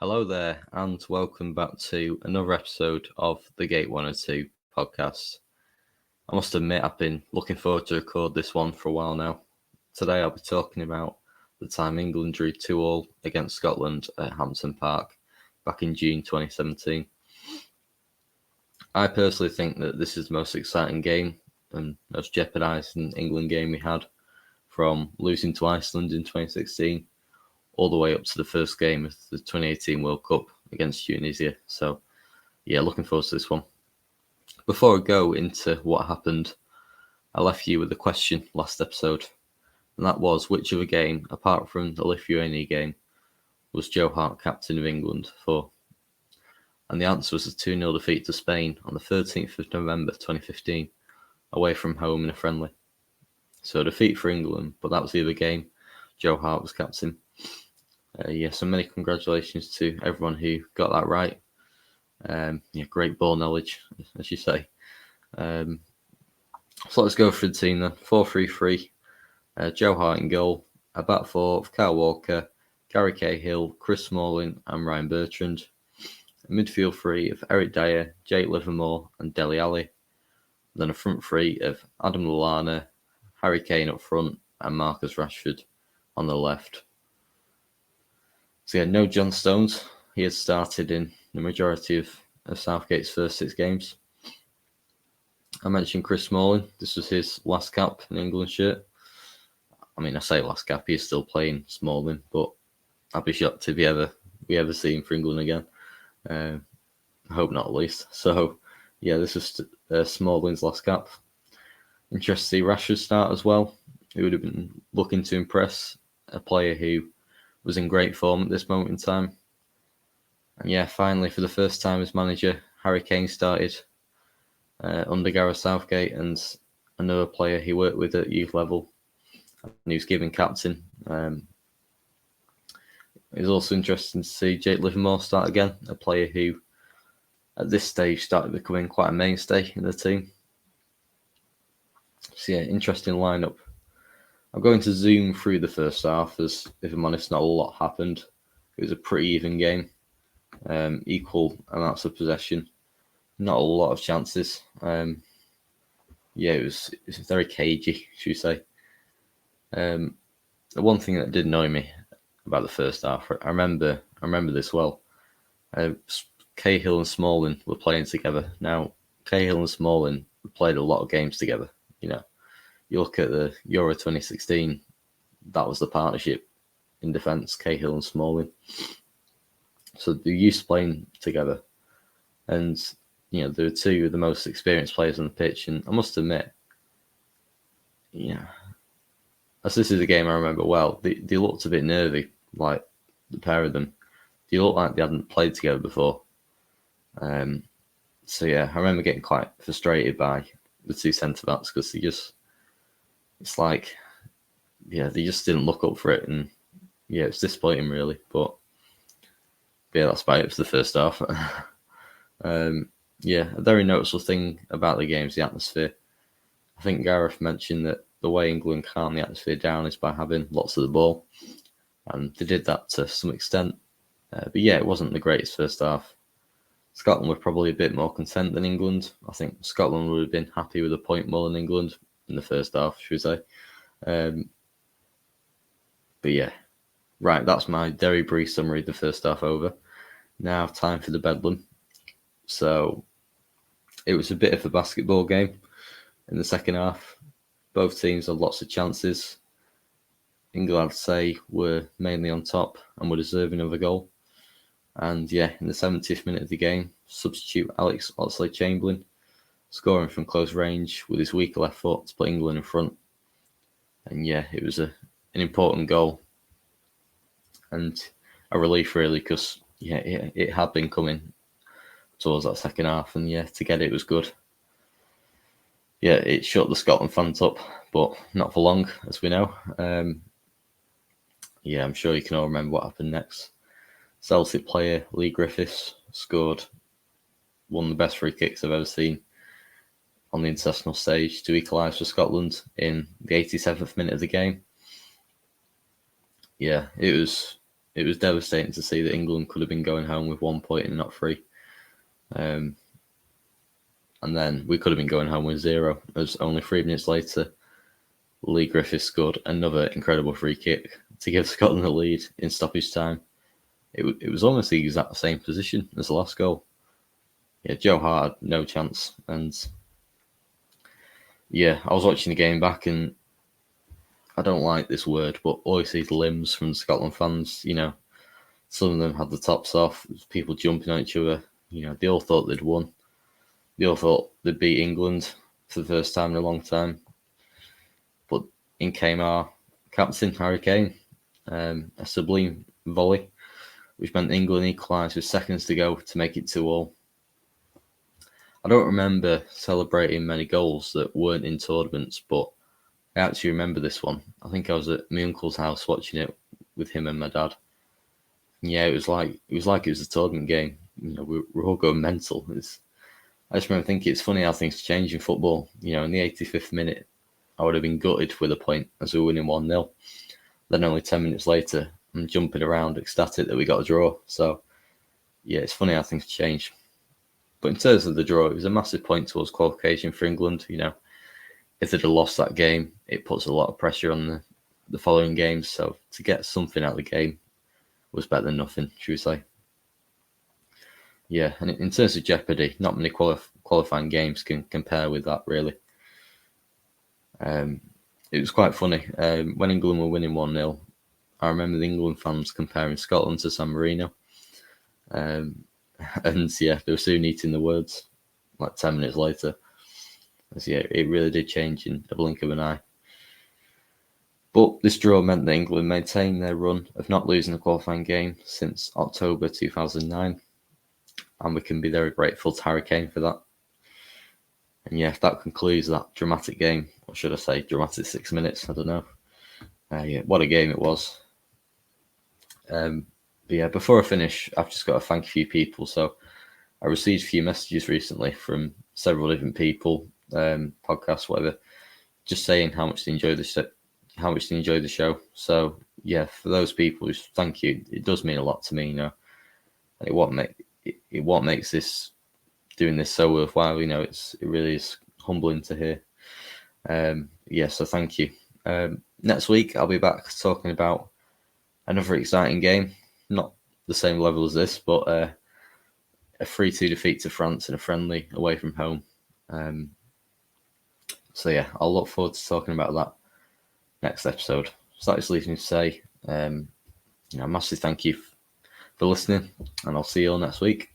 Hello there, and welcome back to another episode of the Gate 102 podcast. I must admit, I've been looking forward to record this one for a while now. Today, I'll be talking about the time England drew 2-2 against Scotland at Hampton Park back in June 2017. I personally think that this is the most exciting game and most jeopardising England game we had, from losing to Iceland in 2016 all the way up to the first game of the 2018 World Cup against Tunisia. So, yeah, looking forward to this one. Before I go into what happened, I left you with a question last episode, and that was, which other game, apart from the Lithuania game, was Joe Hart captain of England for? And the answer was a 2-0 defeat to Spain on the 13th of November 2015, away from home in a friendly. So a defeat for England, but that was the other game Joe Hart was captain. So many congratulations to everyone who got that right. Great ball knowledge, as you say. So let's go for the team then. 4-3-3. Joe Hart in goal. A back four of Kyle Walker, Gary Cahill, Chris Smalling and Ryan Bertrand. A midfield three of Eric Dyer, Jake Livermore and Dele Alli. Then a front three of Adam Lallana, Harry Kane up front and Marcus Rashford on the left. So yeah, no John Stones. He had started in the majority of Southgate's first 6 games. I mentioned Chris Smalling. This was his last cap in England shirt. I mean, I say last cap, he's still playing Smalling, but I'd be shocked if we ever see him for England again. I hope not, at least. So, yeah, this was Smalling's last cap. Interesting to see Rashford start as well. He would have been looking to impress a player who was in great form at this moment in time. And yeah, finally, for the first time as manager, Harry Kane started under Gareth Southgate, and another player he worked with at youth level, and he was given captain. It was also interesting to see Jake Livermore start again, a player who at this stage started becoming quite a mainstay in the team. So yeah, interesting lineup. I'm going to zoom through the first half, as if I'm honest, not a lot happened. It was a pretty even game, equal amounts of possession, not a lot of chances. It was very cagey, should we say. The one thing that did annoy me about the first half, I remember this well. Cahill and Smalling were playing together. Now, Cahill and Smalling played a lot of games together. You look at the Euro 2016, that was the partnership in defence, Cahill and Smalling. So they're used to playing together. And, they're two of the most experienced players on the pitch. And I must admit, as this is a game I remember well, they looked a bit nervy, like the pair of them. They looked like they hadn't played together before. I remember getting quite frustrated by the two centre-backs, because they just didn't look up for it, and it's disappointing really. But that's about it for the first half. A very noticeable thing about the game is the atmosphere. I think Gareth mentioned that the way England calm the atmosphere down is by having lots of the ball, and they did that to some extent. It wasn't the greatest first half. Scotland were probably a bit more content than England. I think Scotland would have been happy with a point more than England in the first half, should we say. Right, that's my very brief summary of the first half over. Now time for the bedlam. So it was a bit of a basketball game in the second half. Both teams had lots of chances. England, I'd say, were mainly on top and were deserving of a goal. And in the 70th minute of the game, substitute Alex Oxlade-Chamberlain, scoring from close range with his weaker left foot to put England in front. And it was an important goal and a relief really, because it had been coming towards that second half, and to get it was good. It shut the Scotland fans up, but not for long, as we know. I'm sure you can all remember what happened next. Celtic player Lee Griffiths scored one of the best free kicks I've ever seen on the international stage to equalise for Scotland in the 87th minute of the game. It was it was devastating to see that England could have been going home with 1 point and not 3. And then we could have been going home with 0, as only 3 minutes later, Lee Griffiths scored another incredible free kick to give Scotland the lead in stoppage time. It was almost the exact same position as the last goal. Yeah, Joe Hart had no chance. And yeah, I was watching the game back, and I don't like this word, but always these limbs from Scotland fans, some of them had the tops off, people jumping on each other. They all thought they'd won. They all thought they'd beat England for the first time in a long time. But in came our captain, Harry Kane, a sublime volley, which meant England equalised with seconds to go to make it 2-2. I don't remember celebrating many goals that weren't in tournaments, but I actually remember this one. I think I was at my uncle's house watching it with him and my dad. And yeah, it was like it was a tournament game. We're all going mental. I just remember thinking it's funny how things change in football. In the 85th minute, I would have been gutted with a point as we were winning 1-0. Then only 10 minutes later, I'm jumping around ecstatic that we got a draw. So yeah, it's funny how things change. But in terms of the draw, it was a massive point towards qualification for England. If they'd have lost that game, it puts a lot of pressure on the following games. So to get something out of the game was better than nothing, should we say. Yeah, and in terms of jeopardy, not many qualifying games can compare with that, really. It was quite funny. When England were winning 1-0, I remember the England fans comparing Scotland to San Marino. And yeah, they were soon eating the words like 10 minutes later. So yeah, it really did change in a blink of an eye. But this draw meant that England maintained their run of not losing a qualifying game since October 2009. And we can be very grateful to Harry Kane for that. And yeah, that concludes that dramatic game. Or should I say dramatic 6 minutes? I don't know. Yeah, what a game it was. But yeah, before I finish, I've just got to thank a few people. So I received a few messages recently from several different people, podcasts, whatever, just saying how much they enjoy the show. So yeah, for those people, just thank you. It does mean a lot to me, and what makes this doing this so worthwhile. It really is humbling to hear. Yeah, so thank you. Next week I'll be back talking about another exciting game, not the same level as this, but a 3-2 defeat to France in a friendly away from home. So yeah, I'll look forward to talking about that next episode. So that just leaves me to say, massive thank you for listening, and I'll see you all next week.